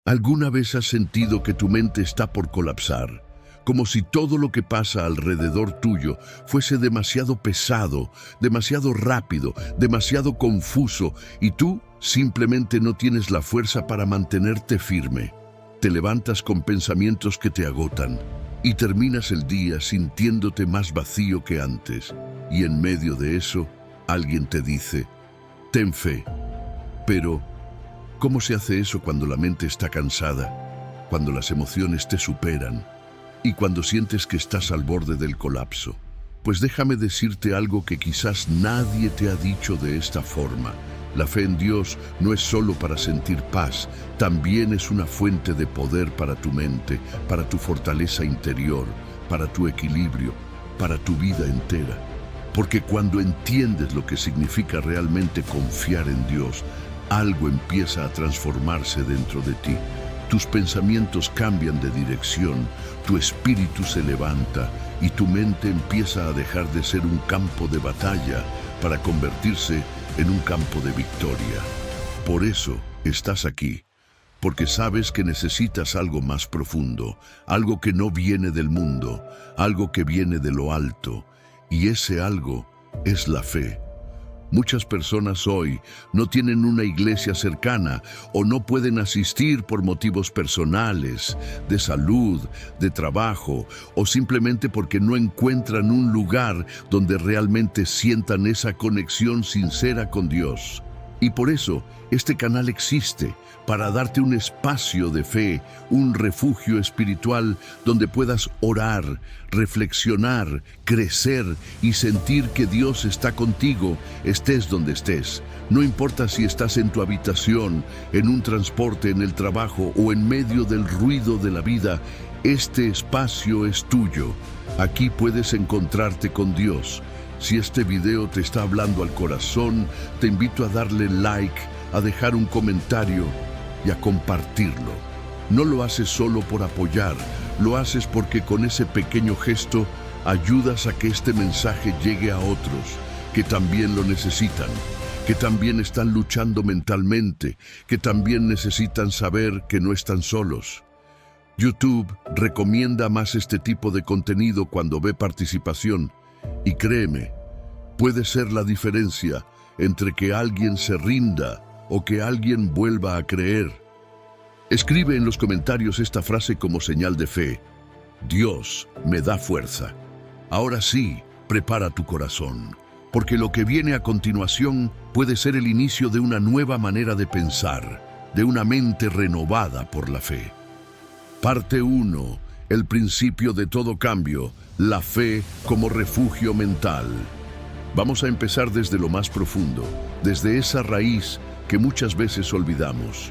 ¿Alguna vez has sentido que tu mente está por colapsar? Como si todo lo que pasa alrededor tuyo fuese demasiado pesado, demasiado rápido, demasiado confuso, y tú simplemente no tienes la fuerza para mantenerte firme. Te levantas con pensamientos que te agotan y terminas el día sintiéndote más vacío que antes. Y en medio de eso, alguien te dice, ten fe. Pero, ¿cómo se hace eso cuando la mente está cansada, cuando las emociones te superan y cuando sientes que estás al borde del colapso? Pues déjame decirte algo que quizás nadie te ha dicho de esta forma. La fe en Dios no es solo para sentir paz, también es una fuente de poder para tu mente, para tu fortaleza interior, para tu equilibrio, para tu vida entera. Porque cuando entiendes lo que significa realmente confiar en Dios, algo empieza a transformarse dentro de ti. Tus pensamientos cambian de dirección, tu espíritu se levanta y tu mente empieza a dejar de ser un campo de batalla para convertirse en un campo de victoria. Por eso estás aquí, porque sabes que necesitas algo más profundo, algo que no viene del mundo, algo que viene de lo alto, y ese algo es la fe. Muchas personas hoy no tienen una iglesia cercana o no pueden asistir por motivos personales, de salud, de trabajo o simplemente porque no encuentran un lugar donde realmente sientan esa conexión sincera con Dios. Y por eso este canal existe, para darte un espacio de fe, un refugio espiritual donde puedas orar, reflexionar, crecer y sentir que Dios está contigo, estés donde estés. No importa si estás en tu habitación, en un transporte, en el trabajo o en medio del ruido de la vida, este espacio es tuyo. Aquí puedes encontrarte con Dios. Si este video te está hablando al corazón, te invito a darle like, a dejar un comentario y a compartirlo. No lo haces solo por apoyar, lo haces porque con ese pequeño gesto ayudas a que este mensaje llegue a otros que también lo necesitan, que también están luchando mentalmente, que también necesitan saber que no están solos. YouTube recomienda más este tipo de contenido cuando ve participación. Y créeme, puede ser la diferencia entre que alguien se rinda o que alguien vuelva a creer. Escribe en los comentarios esta frase como señal de fe. Dios me da fuerza. Ahora sí, prepara tu corazón, porque lo que viene a continuación puede ser el inicio de una nueva manera de pensar, de una mente renovada por la fe. Parte 1. El principio de todo cambio, la fe como refugio mental. Vamos a empezar desde lo más profundo, desde esa raíz que muchas veces olvidamos.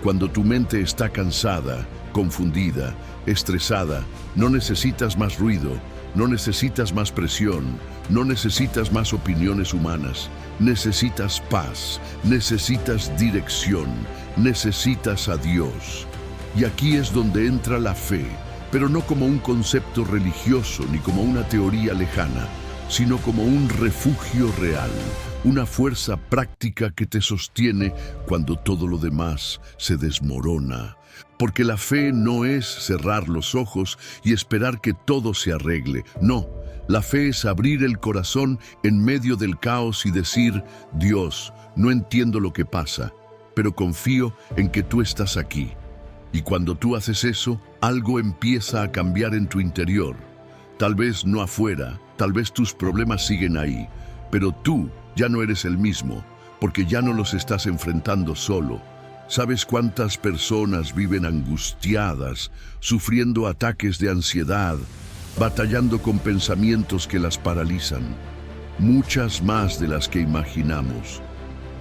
Cuando tu mente está cansada, confundida, estresada, no necesitas más ruido, no necesitas más presión, no necesitas más opiniones humanas, necesitas paz, necesitas dirección, necesitas a Dios. Y aquí es donde entra la fe, pero no como un concepto religioso ni como una teoría lejana, sino como un refugio real, una fuerza práctica que te sostiene cuando todo lo demás se desmorona. Porque la fe no es cerrar los ojos y esperar que todo se arregle. No, la fe es abrir el corazón en medio del caos y decir, Dios, no entiendo lo que pasa, pero confío en que tú estás aquí. Y cuando tú haces eso, algo empieza a cambiar en tu interior. Tal vez no afuera, tal vez tus problemas siguen ahí, pero tú ya no eres el mismo, porque ya no los estás enfrentando solo. ¿Sabes cuántas personas viven angustiadas, sufriendo ataques de ansiedad, batallando con pensamientos que las paralizan? Muchas más de las que imaginamos.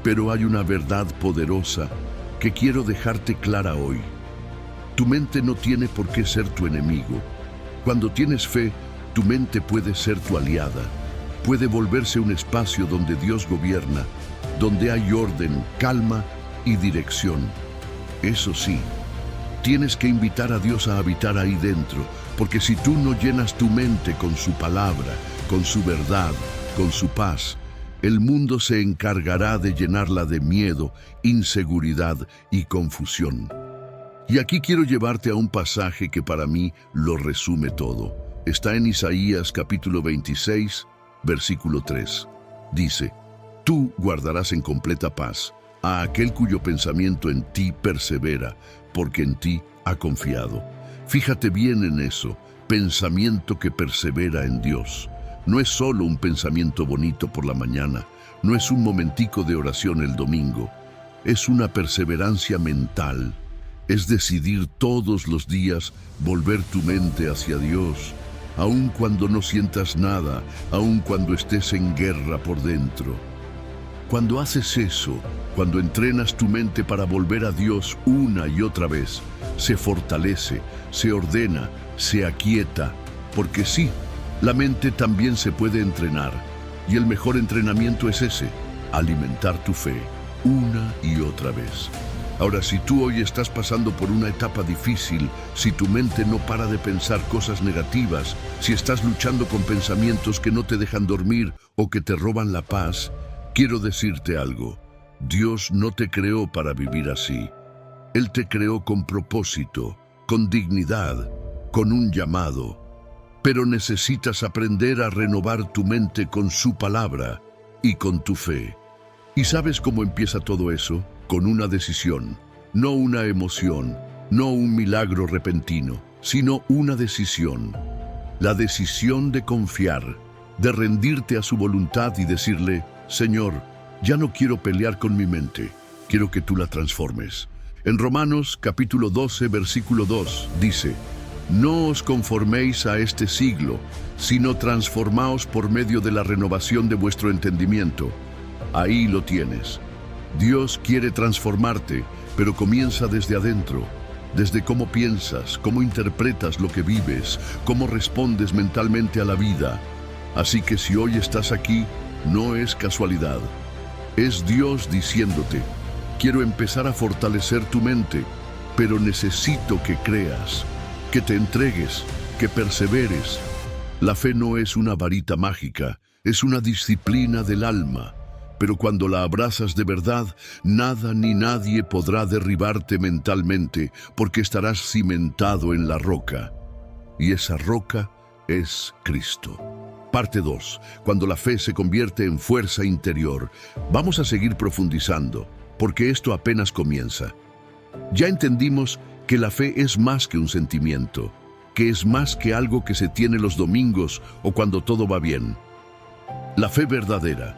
Pero hay una verdad poderosa que quiero dejarte clara hoy. Tu mente no tiene por qué ser tu enemigo. Cuando tienes fe, tu mente puede ser tu aliada. Puede volverse un espacio donde Dios gobierna, donde hay orden, calma y dirección. Eso sí, tienes que invitar a Dios a habitar ahí dentro, porque si tú no llenas tu mente con su palabra, con su verdad, con su paz, el mundo se encargará de llenarla de miedo, inseguridad y confusión. Y aquí quiero llevarte a un pasaje que para mí lo resume todo. Está en Isaías capítulo 26, versículo 3. Dice: Tú guardarás en completa paz a aquel cuyo pensamiento en ti persevera, porque en ti ha confiado. Fíjate bien en eso, pensamiento que persevera en Dios. No es solo un pensamiento bonito por la mañana, no es un momentico de oración el domingo, es una perseverancia mental. Es decidir todos los días volver tu mente hacia Dios, aun cuando no sientas nada, aun cuando estés en guerra por dentro. Cuando haces eso, cuando entrenas tu mente para volver a Dios una y otra vez, se fortalece, se ordena, se aquieta, porque sí, la mente también se puede entrenar, y el mejor entrenamiento es ese, alimentar tu fe, una y otra vez. Ahora, si tú hoy estás pasando por una etapa difícil, si tu mente no para de pensar cosas negativas, si estás luchando con pensamientos que no te dejan dormir o que te roban la paz, quiero decirte algo. Dios no te creó para vivir así. Él te creó con propósito, con dignidad, con un llamado. Pero necesitas aprender a renovar tu mente con su palabra y con tu fe. ¿Y sabes cómo empieza todo eso? Con una decisión, no una emoción, no un milagro repentino, sino una decisión. La decisión de confiar, de rendirte a su voluntad y decirle: Señor, ya no quiero pelear con mi mente, quiero que tú la transformes. En Romanos capítulo 12, versículo 2, dice: No os conforméis a este siglo, sino transformaos por medio de la renovación de vuestro entendimiento. Ahí lo tienes. Dios quiere transformarte, pero comienza desde adentro, desde cómo piensas, cómo interpretas lo que vives, cómo respondes mentalmente a la vida. Así que si hoy estás aquí, no es casualidad. Es Dios diciéndote: quiero empezar a fortalecer tu mente, pero necesito que creas, que te entregues, que perseveres. La fe no es una varita mágica, es una disciplina del alma. Pero cuando la abrazas de verdad, nada ni nadie podrá derribarte mentalmente, porque estarás cimentado en la roca. Y esa roca es Cristo. Parte 2. Cuando la fe se convierte en fuerza interior. Vamos a seguir profundizando, porque esto apenas comienza. Ya entendimos que la fe es más que un sentimiento, que es más que algo que se tiene los domingos o cuando todo va bien. La fe verdadera,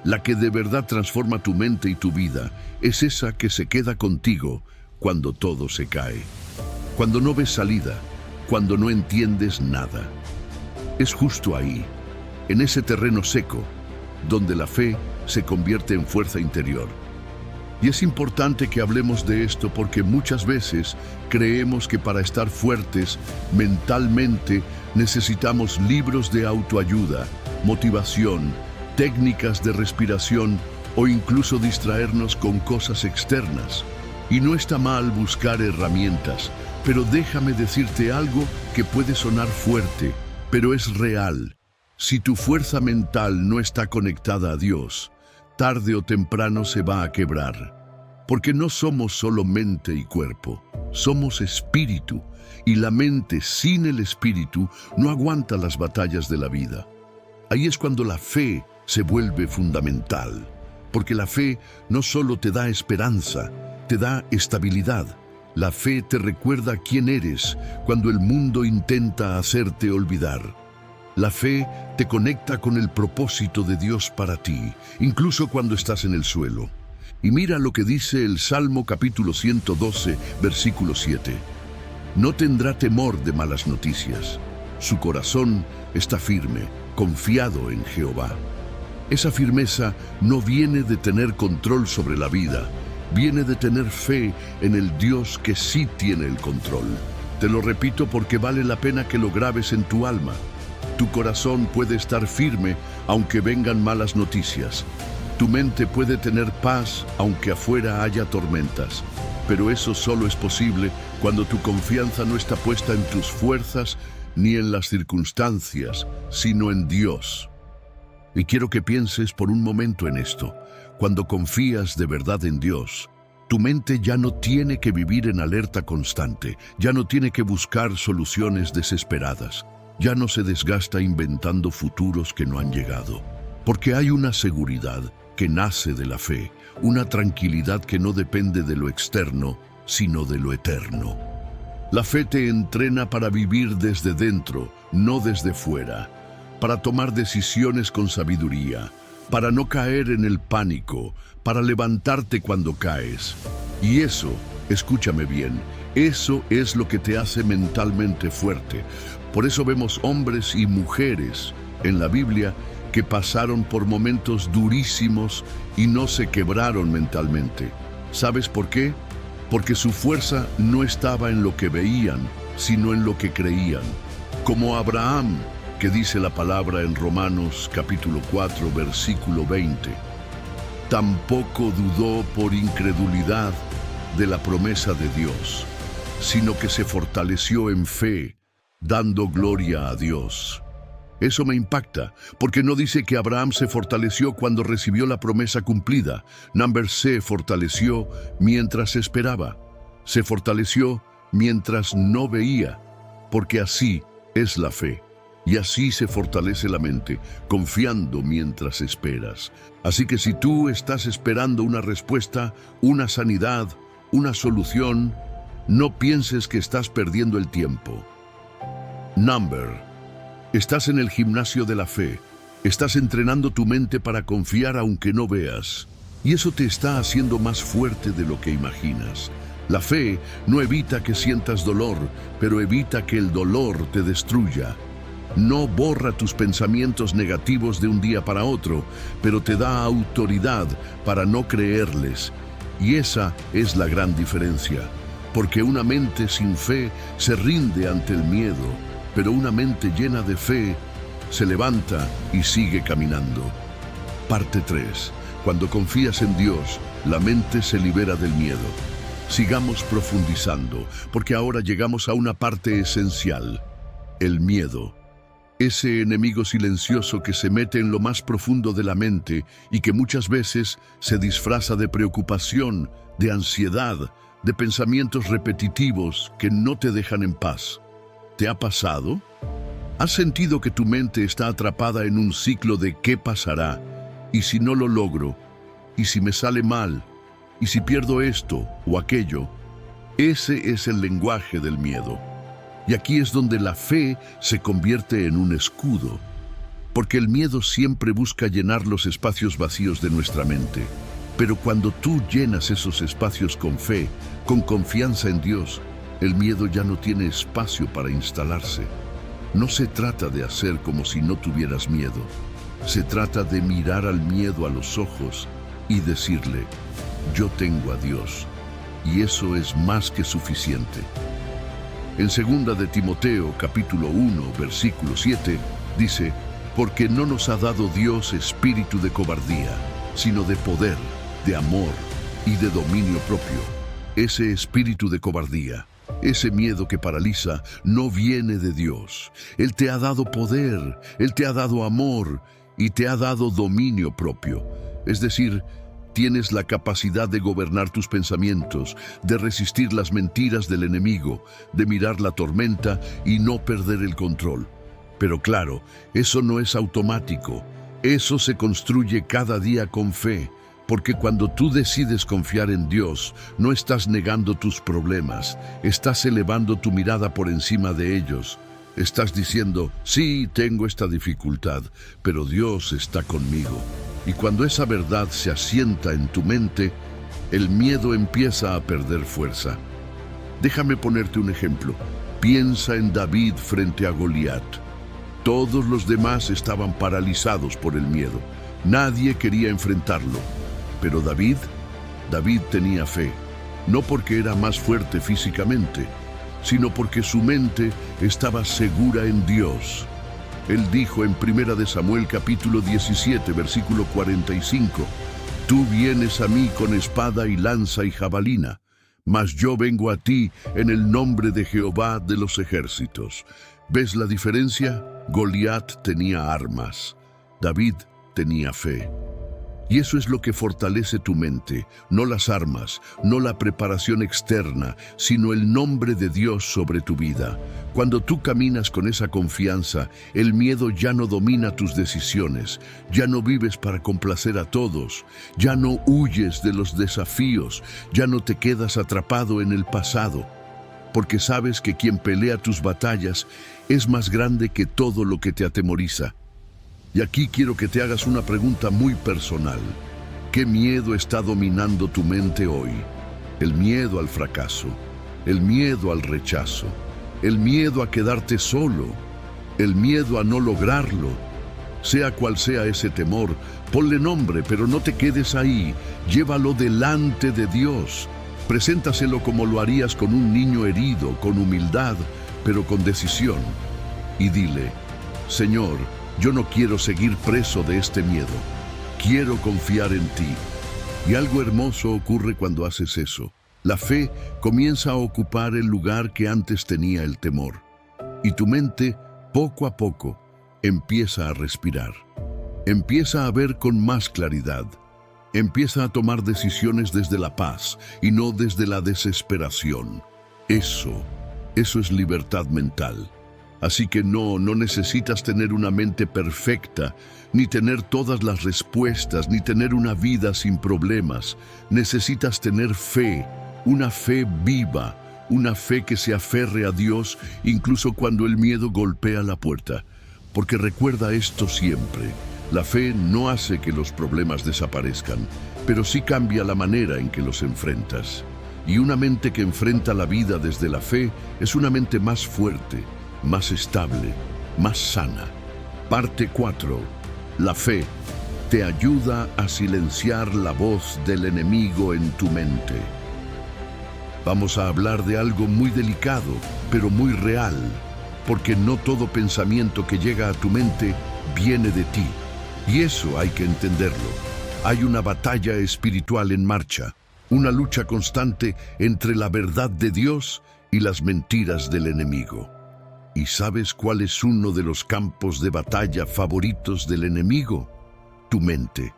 la que de verdad transforma tu mente y tu vida, es esa que se queda contigo cuando todo se cae, cuando no ves salida, cuando no entiendes nada. Es justo ahí, en ese terreno seco, donde la fe se convierte en fuerza interior. Y es importante que hablemos de esto porque muchas veces creemos que para estar fuertes mentalmente necesitamos libros de autoayuda, motivación, técnicas de respiración o incluso distraernos con cosas externas. Y no está mal buscar herramientas, pero déjame decirte algo que puede sonar fuerte, pero es real. Si tu fuerza mental no está conectada a Dios, tarde o temprano se va a quebrar. Porque no somos solo mente y cuerpo, somos espíritu, y la mente sin el espíritu no aguanta las batallas de la vida. Ahí es cuando la fe se vuelve fundamental, porque la fe no solo te da esperanza, te da estabilidad. La fe te recuerda quién eres cuando el mundo intenta hacerte olvidar. La fe te conecta con el propósito de Dios para ti, incluso cuando estás en el suelo. Y mira lo que dice el Salmo capítulo 112, versículo 7. No tendrá temor de malas noticias. Su corazón está firme, confiado en Jehová. Esa firmeza no viene de tener control sobre la vida, viene de tener fe en el Dios que sí tiene el control. Te lo repito porque vale la pena que lo grabes en tu alma. Tu corazón puede estar firme aunque vengan malas noticias. Tu mente puede tener paz aunque afuera haya tormentas. Pero eso solo es posible cuando tu confianza no está puesta en tus fuerzas ni en las circunstancias, sino en Dios. Y quiero que pienses por un momento en esto. Cuando confías de verdad en Dios, Tu mente ya no tiene que vivir en alerta constante, ya no tiene que buscar soluciones desesperadas, ya no se desgasta inventando futuros que no han llegado, porque hay una seguridad que nace de la fe, una tranquilidad que no depende de lo externo, sino de lo eterno. La fe te entrena para vivir desde dentro, no desde fuera, para tomar decisiones con sabiduría, para no caer en el pánico, para levantarte cuando caes. Y eso, escúchame bien, eso es lo que te hace mentalmente fuerte. Por eso vemos hombres y mujeres en la Biblia que pasaron por momentos durísimos y no se quebraron mentalmente. ¿Sabes por qué? Porque su fuerza no estaba en lo que veían, sino en lo que creían. Como Abraham, que dice la palabra en Romanos capítulo 4, versículo 20. Tampoco dudó por incredulidad de la promesa de Dios, sino que se fortaleció en fe, dando gloria a Dios. Eso me impacta, porque no dice que Abraham se fortaleció cuando recibió la promesa cumplida. Se fortaleció mientras esperaba. Se fortaleció mientras no veía, porque así es la fe. Y así se fortalece la mente, confiando mientras esperas. Así que si tú estás esperando una respuesta, una sanidad, una solución, no pienses que estás perdiendo el tiempo. Estás en el gimnasio de la fe. Estás entrenando tu mente para confiar aunque no veas. Y eso te está haciendo más fuerte de lo que imaginas. La fe no evita que sientas dolor, pero evita que el dolor te destruya. No borra tus pensamientos negativos de un día para otro, pero te da autoridad para no creerles. Y esa es la gran diferencia, porque una mente sin fe se rinde ante el miedo, pero una mente llena de fe se levanta y sigue caminando. Parte 3. Cuando confías en Dios, la mente se libera del miedo. Sigamos profundizando, porque ahora llegamos a una parte esencial: el miedo. Ese enemigo silencioso que se mete en lo más profundo de la mente y que muchas veces se disfraza de preocupación, de ansiedad, de pensamientos repetitivos que no te dejan en paz. ¿Te ha pasado? ¿Has sentido que tu mente está atrapada en un ciclo de qué pasará? ¿Y si no lo logro? ¿Y si me sale mal? ¿Y si pierdo esto o aquello? Ese es el lenguaje del miedo. Y aquí es donde la fe se convierte en un escudo, porque el miedo siempre busca llenar los espacios vacíos de nuestra mente. Pero cuando tú llenas esos espacios con fe, con confianza en Dios, el miedo ya no tiene espacio para instalarse. No se trata de hacer como si no tuvieras miedo. Se trata de mirar al miedo a los ojos y decirle: yo tengo a Dios, y eso es más que suficiente. En 2 de Timoteo, capítulo 1, versículo 7, dice: porque no nos ha dado Dios espíritu de cobardía, sino de poder, de amor y de dominio propio. Ese espíritu de cobardía, ese miedo que paraliza, no viene de Dios. Él te ha dado poder, Él te ha dado amor y te ha dado dominio propio. Es decir, tienes la capacidad de gobernar tus pensamientos, de resistir las mentiras del enemigo, de mirar la tormenta y no perder el control. Pero claro, eso no es automático. Eso se construye cada día con fe, porque cuando tú decides confiar en Dios, no estás negando tus problemas, estás elevando tu mirada por encima de ellos. Estás diciendo: sí, tengo esta dificultad, pero Dios está conmigo. Y cuando esa verdad se asienta en tu mente, el miedo empieza a perder fuerza. Déjame ponerte un ejemplo. Piensa en David frente a Goliat. Todos los demás estaban paralizados por el miedo. Nadie quería enfrentarlo. Pero David tenía fe, no porque era más fuerte físicamente, sino porque su mente estaba segura en Dios. Él dijo en 1 Samuel capítulo 17, versículo 45, tú vienes a mí con espada y lanza y jabalina, mas yo vengo a ti en el nombre de Jehová de los ejércitos. ¿Ves la diferencia? Goliat tenía armas, David tenía fe. Y eso es lo que fortalece tu mente, no las armas, no la preparación externa, sino el nombre de Dios sobre tu vida. Cuando tú caminas con esa confianza, el miedo ya no domina tus decisiones, ya no vives para complacer a todos, ya no huyes de los desafíos, ya no te quedas atrapado en el pasado, porque sabes que quien pelea tus batallas es más grande que todo lo que te atemoriza. Y aquí quiero que te hagas una pregunta muy personal. ¿Qué miedo está dominando tu mente hoy? El miedo al fracaso, el miedo al rechazo, el miedo a quedarte solo, el miedo a no lograrlo. Sea cual sea ese temor, ponle nombre, pero no te quedes ahí. Llévalo delante de Dios. Preséntaselo como lo harías con un niño herido, con humildad, pero con decisión. Y dile: Señor, yo no quiero seguir preso de este miedo. Quiero confiar en ti. Y algo hermoso ocurre cuando haces eso. La fe comienza a ocupar el lugar que antes tenía el temor. Y tu mente, poco a poco, empieza a respirar. Empieza a ver con más claridad. Empieza a tomar decisiones desde la paz y no desde la desesperación. Eso es libertad mental. Así que no necesitas tener una mente perfecta, ni tener todas las respuestas, ni tener una vida sin problemas. Necesitas tener fe, una fe viva, una fe que se aferre a Dios incluso cuando el miedo golpea la puerta. Porque recuerda esto siempre: la fe no hace que los problemas desaparezcan, pero sí cambia la manera en que los enfrentas. Y una mente que enfrenta la vida desde la fe es una mente más fuerte, más estable, más sana. Parte 4. La fe te ayuda a silenciar la voz del enemigo en tu mente. Vamos a hablar de algo muy delicado, pero muy real, porque no todo pensamiento que llega a tu mente viene de ti. Y eso hay que entenderlo. Hay una batalla espiritual en marcha, una lucha constante entre la verdad de Dios y las mentiras del enemigo. ¿Y sabes cuál es uno de los campos de batalla favoritos del enemigo? Tu mente.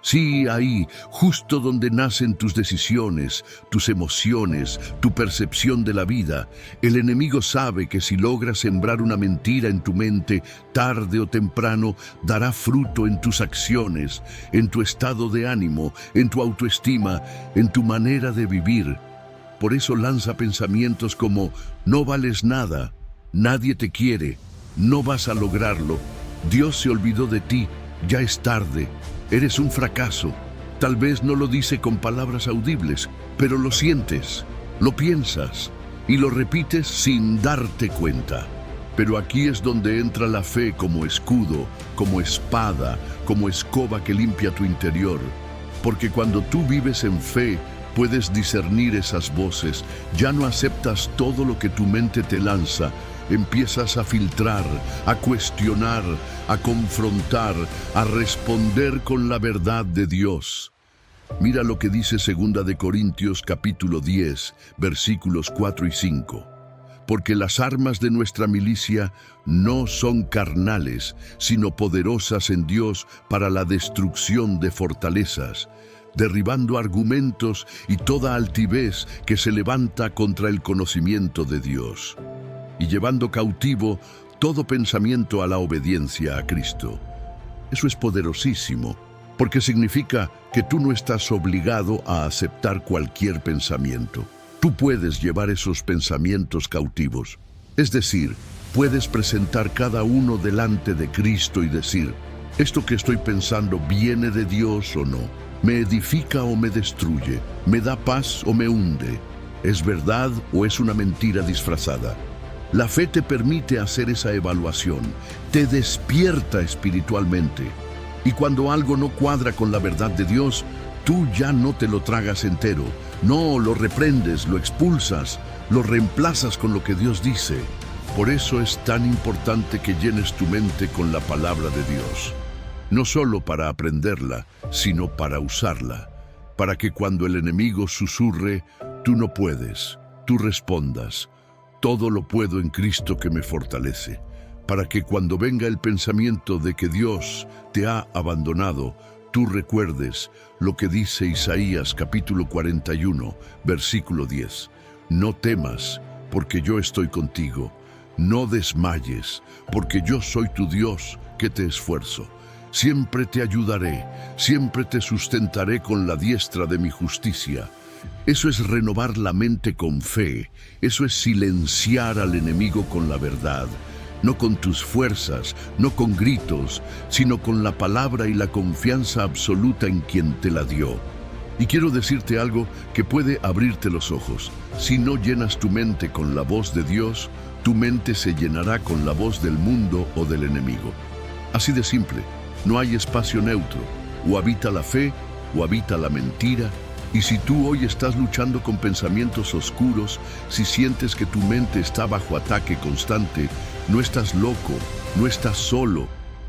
Sí, ahí, justo donde nacen tus decisiones, tus emociones, tu percepción de la vida. El enemigo sabe que si logras sembrar una mentira en tu mente, tarde o temprano dará fruto en tus acciones, en tu estado de ánimo, en tu autoestima, en tu manera de vivir. Por eso lanza pensamientos como: no vales nada, nadie te quiere, no vas a lograrlo, Dios se olvidó de ti, ya es tarde, eres un fracaso. Tal vez no lo dice con palabras audibles, pero lo sientes, lo piensas y lo repites sin darte cuenta. Pero aquí es donde entra la fe como escudo, como espada, como escoba que limpia tu interior. Porque cuando tú vives en fe, puedes discernir esas voces, ya no aceptas todo lo que tu mente te lanza. Empiezas a filtrar, a cuestionar, a confrontar, a responder con la verdad de Dios. Mira lo que dice 2 Corintios capítulo 10, versículos 4 y 5. Porque las armas de nuestra milicia no son carnales, sino poderosas en Dios para la destrucción de fortalezas, derribando argumentos y toda altivez que se levanta contra el conocimiento de Dios, y llevando cautivo todo pensamiento a la obediencia a Cristo. Eso es poderosísimo, porque significa que tú no estás obligado a aceptar cualquier pensamiento. Tú puedes llevar esos pensamientos cautivos. Es decir, puedes presentar cada uno delante de Cristo y decir: ¿esto que estoy pensando viene de Dios o no? ¿Me edifica o me destruye? ¿Me da paz o me hunde? ¿Es verdad o es una mentira disfrazada? La fe te permite hacer esa evaluación, te despierta espiritualmente. Y cuando algo no cuadra con la verdad de Dios, tú ya no te lo tragas entero. No, lo reprendes, lo expulsas, lo reemplazas con lo que Dios dice. Por eso es tan importante que llenes tu mente con la palabra de Dios. No solo para aprenderla, sino para usarla. Para que cuando el enemigo susurre: tú no puedes, tú respondas: todo lo puedo en Cristo que me fortalece. Para que cuando venga el pensamiento de que Dios te ha abandonado, tú recuerdes lo que dice Isaías capítulo 41, versículo 10. No temas, porque yo estoy contigo. No desmayes, porque yo soy tu Dios, que te esfuerzo. Siempre te ayudaré, siempre te sustentaré con la diestra de mi justicia. Eso es renovar la mente con fe, eso es silenciar al enemigo con la verdad. No con tus fuerzas, no con gritos, sino con la palabra y la confianza absoluta en quien te la dio. Y quiero decirte algo que puede abrirte los ojos. Si no llenas tu mente con la voz de Dios, tu mente se llenará con la voz del mundo o del enemigo. Así de simple, no hay espacio neutro. O habita la fe, o habita la mentira. Y si tú hoy estás luchando con pensamientos oscuros, si sientes que tu mente está bajo ataque constante, no estás loco, no estás solo,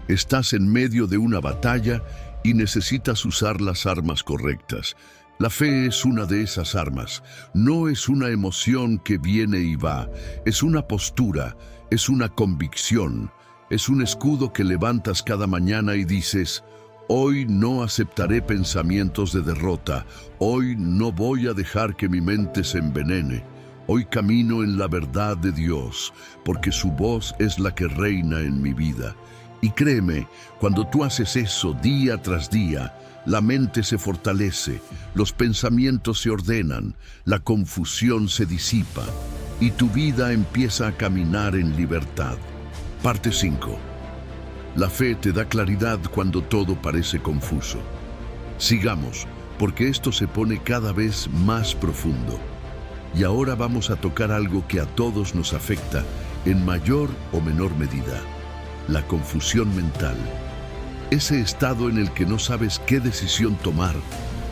estás en medio de una batalla y necesitas usar las armas correctas. La fe es una de esas armas, no es una emoción que viene y va, es una postura, es una convicción, es un escudo que levantas cada mañana y dices: hoy no aceptaré pensamientos de derrota. Hoy no voy a dejar que mi mente se envenene. Hoy camino en la verdad de Dios, porque su voz es la que reina en mi vida. Y créeme, cuando tú haces eso día tras día, la mente se fortalece, los pensamientos se ordenan, la confusión se disipa, y tu vida empieza a caminar en libertad. Parte 5. La fe te da claridad cuando todo parece confuso. Sigamos, porque esto se pone cada vez más profundo. Y ahora vamos a tocar algo que a todos nos afecta en mayor o menor medida: la confusión mental. Ese estado en el que no sabes qué decisión tomar,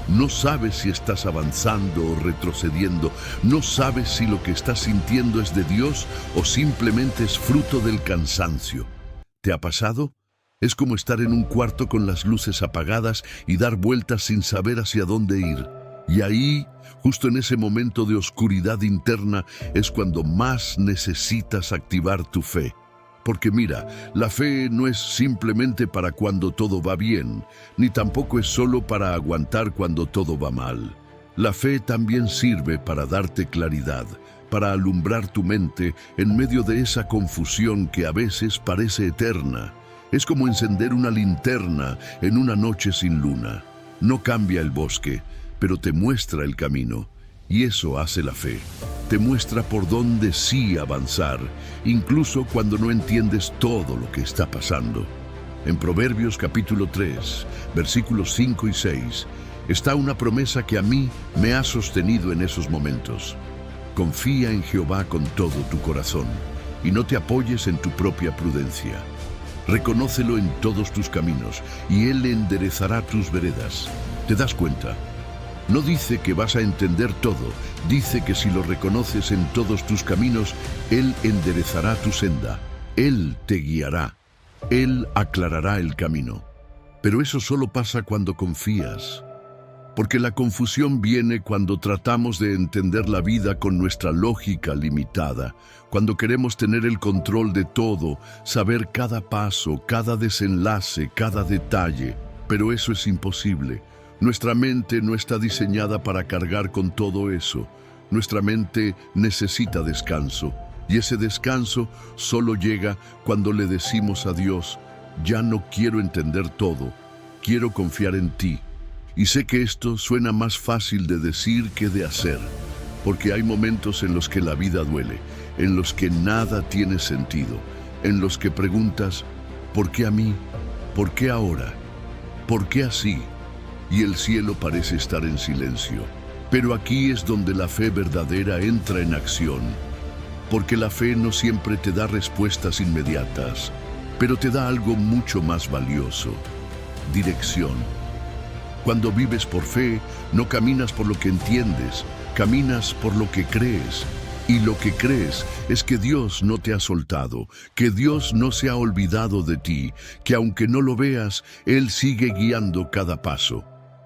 no sabes si estás avanzando o retrocediendo, no sabes si lo que estás sintiendo es de Dios o simplemente es fruto del cansancio. ¿Te ha pasado? Es como estar en un cuarto con las luces apagadas y dar vueltas sin saber hacia dónde ir. Y ahí, justo en ese momento de oscuridad interna, es cuando más necesitas activar tu fe. Porque mira, la fe no es simplemente para cuando todo va bien, ni tampoco es solo para aguantar cuando todo va mal. La fe también sirve para darte claridad, para alumbrar tu mente en medio de esa confusión que a veces parece eterna. Es como encender una linterna en una noche sin luna. No cambia el bosque, pero te muestra el camino. Y eso hace la fe. Te muestra por dónde sí avanzar, incluso cuando no entiendes todo lo que está pasando. En Proverbios capítulo 3, versículos 5 y 6, está una promesa que a mí me ha sostenido en esos momentos. Confía en Jehová con todo tu corazón y no te apoyes en tu propia prudencia. Reconócelo en todos tus caminos y Él enderezará tus veredas. ¿Te das cuenta? No dice que vas a entender todo, dice que si lo reconoces en todos tus caminos, Él enderezará tu senda, Él te guiará, Él aclarará el camino. Pero eso solo pasa cuando confías. Porque la confusión viene cuando tratamos de entender la vida con nuestra lógica limitada, cuando queremos tener el control de todo, saber cada paso, cada desenlace, cada detalle. Pero eso es imposible. Nuestra mente no está diseñada para cargar con todo eso. Nuestra mente necesita descanso, y ese descanso solo llega cuando le decimos a Dios: ya no quiero entender todo, quiero confiar en ti. Y sé que esto suena más fácil de decir que de hacer, porque hay momentos en los que la vida duele, en los que nada tiene sentido, en los que preguntas: ¿por qué a mí? ¿Por qué ahora? ¿Por qué así? Y el cielo parece estar en silencio. Pero aquí es donde la fe verdadera entra en acción, porque la fe no siempre te da respuestas inmediatas, pero te da algo mucho más valioso: dirección. Cuando vives por fe, no caminas por lo que entiendes, caminas por lo que crees. Y lo que crees es que Dios no te ha soltado, que Dios no se ha olvidado de ti, que aunque no lo veas, Él sigue guiando cada paso.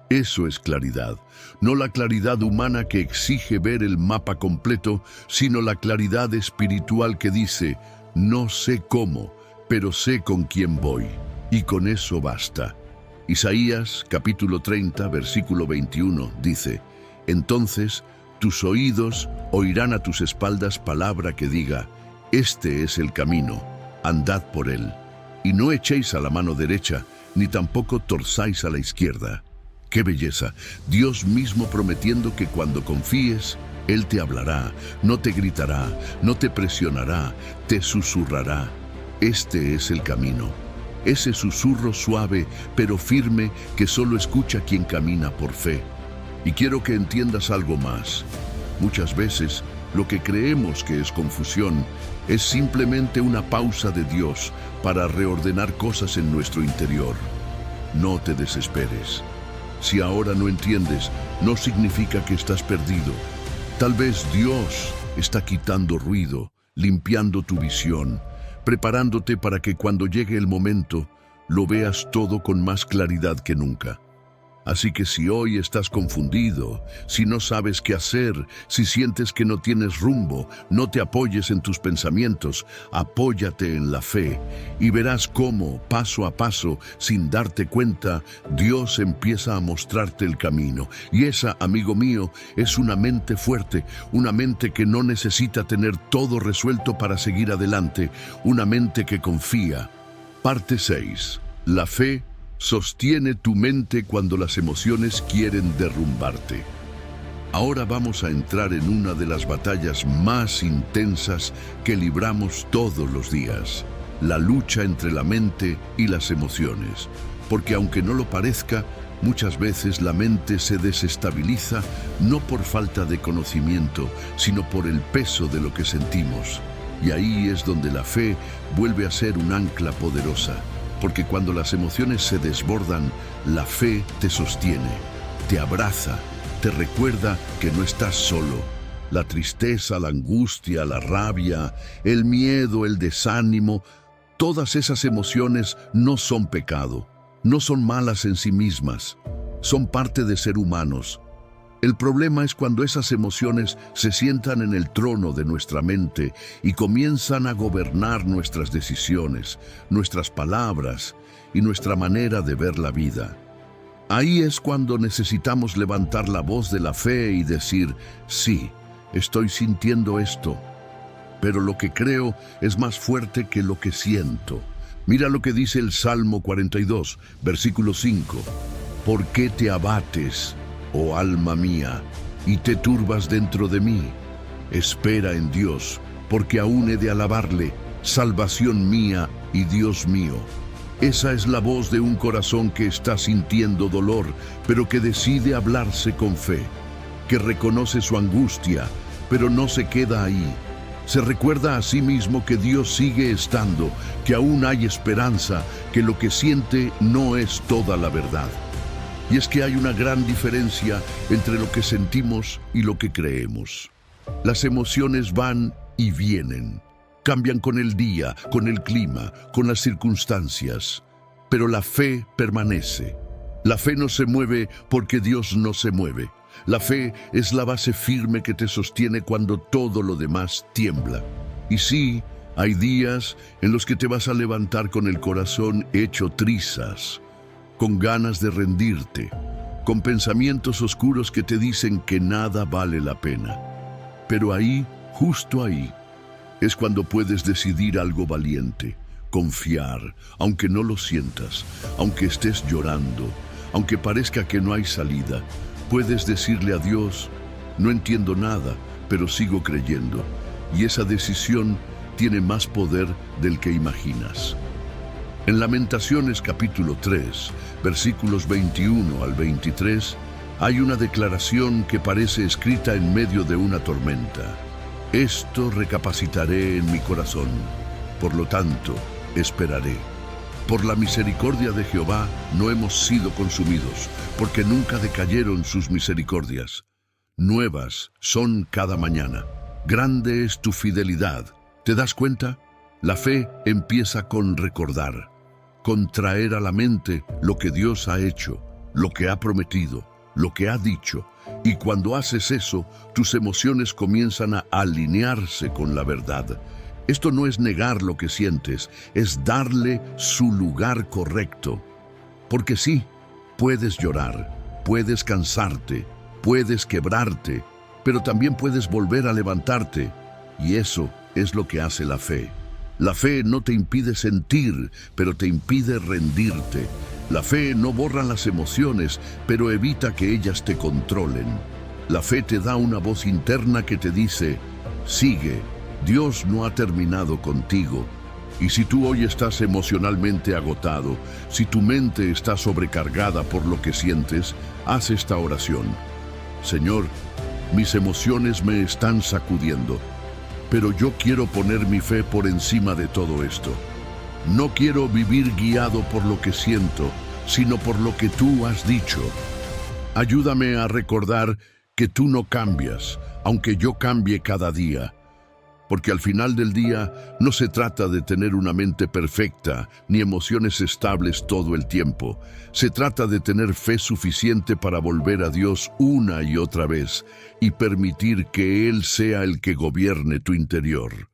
Eso es claridad, no la claridad humana que exige ver el mapa completo, sino la claridad espiritual que dice: no sé cómo, pero sé con quién voy, y con eso basta. Isaías capítulo 30, versículo 21 dice: Entonces tus oídos oirán a tus espaldas palabra que diga: Este es el camino, andad por él. Y no echéis a la mano derecha, ni tampoco torzáis a la izquierda. ¡Qué belleza! Dios mismo prometiendo que cuando confíes, Él te hablará, no te gritará, no te presionará, te susurrará. Este es el camino. Ese susurro suave pero firme que solo escucha quien camina por fe. Y quiero que entiendas algo más. Muchas veces lo que creemos que es confusión es simplemente una pausa de Dios para reordenar cosas en nuestro interior. No te desesperes. Si ahora no entiendes, no significa que estás perdido. Tal vez Dios está quitando ruido, limpiando tu visión, preparándote para que cuando llegue el momento, lo veas todo con más claridad que nunca. Así que si hoy estás confundido, si no sabes qué hacer, si sientes que no tienes rumbo, no te apoyes en tus pensamientos, apóyate en la fe y verás cómo, paso a paso, sin darte cuenta, Dios empieza a mostrarte el camino. Y esa, amigo mío, es una mente fuerte, una mente que no necesita tener todo resuelto para seguir adelante, una mente que confía. Parte 6. La fe sostiene tu mente cuando las emociones quieren derrumbarte. Ahora vamos a entrar en una de las batallas más intensas que libramos todos los días, la lucha entre la mente y las emociones. Porque aunque no lo parezca, muchas veces la mente se desestabiliza no por falta de conocimiento, sino por el peso de lo que sentimos. Y ahí es donde la fe vuelve a ser un ancla poderosa. Porque cuando las emociones se desbordan, la fe te sostiene, te abraza, te recuerda que no estás solo. La tristeza, la angustia, la rabia, el miedo, el desánimo, todas esas emociones no son pecado, no son malas en sí mismas, son parte de ser humanos. El problema es cuando esas emociones se sientan en el trono de nuestra mente y comienzan a gobernar nuestras decisiones, nuestras palabras y nuestra manera de ver la vida. Ahí es cuando necesitamos levantar la voz de la fe y decir: sí, estoy sintiendo esto, pero lo que creo es más fuerte que lo que siento. Mira lo que dice el Salmo 42, versículo 5. ¿Por qué te abates, oh alma mía, y te turbas dentro de mí? Espera en Dios, porque aún he de alabarle, salvación mía y Dios mío. Esa es la voz de un corazón que está sintiendo dolor, pero que decide hablarse con fe, que reconoce su angustia, pero no se queda ahí. Se recuerda a sí mismo que Dios sigue estando, que aún hay esperanza, que lo que siente no es toda la verdad. Y es que hay una gran diferencia entre lo que sentimos y lo que creemos. Las emociones van y vienen, cambian con el día, con el clima, con las circunstancias, pero la fe permanece. La fe no se mueve porque Dios no se mueve. La fe es la base firme que te sostiene cuando todo lo demás tiembla. Y sí, hay días en los que te vas a levantar con el corazón hecho trizas, con ganas de rendirte, con pensamientos oscuros que te dicen que nada vale la pena. Pero ahí, justo ahí, es cuando puedes decidir algo valiente, confiar, aunque no lo sientas, aunque estés llorando, aunque parezca que no hay salida. Puedes decirle a Dios: no entiendo nada, pero sigo creyendo. Y esa decisión tiene más poder del que imaginas. En Lamentaciones capítulo 3, versículos 21 al 23, hay una declaración que parece escrita en medio de una tormenta. Esto recapacitaré en mi corazón, por lo tanto, esperaré. Por la misericordia de Jehová no hemos sido consumidos, porque nunca decayeron sus misericordias. Nuevas son cada mañana. Grande es tu fidelidad. ¿Te das cuenta? La fe empieza con recordar, con traer a la mente lo que Dios ha hecho, lo que ha prometido, lo que ha dicho. Y cuando haces eso, tus emociones comienzan a alinearse con la verdad. Esto no es negar lo que sientes, es darle su lugar correcto. Porque sí, Puedes llorar, puedes cansarte, puedes quebrarte, pero también puedes volver a levantarte. Y eso es lo que hace la fe. La fe no te impide sentir, pero te impide rendirte. La fe no borra las emociones, pero evita que ellas te controlen. La fe te da una voz interna que te dice, sigue, Dios no ha terminado contigo. Y si tú hoy estás emocionalmente agotado, si tu mente está sobrecargada por lo que sientes, haz esta oración. Señor, mis emociones me están sacudiendo, pero yo quiero poner mi fe por encima de todo esto. No quiero vivir guiado por lo que siento, sino por lo que tú has dicho. Ayúdame a recordar que tú no cambias, aunque yo cambie cada día. Porque al final del día no se trata de tener una mente perfecta ni emociones estables todo el tiempo. Se trata de tener fe suficiente para volver a Dios una y otra vez y permitir que Él sea el que gobierne tu interior.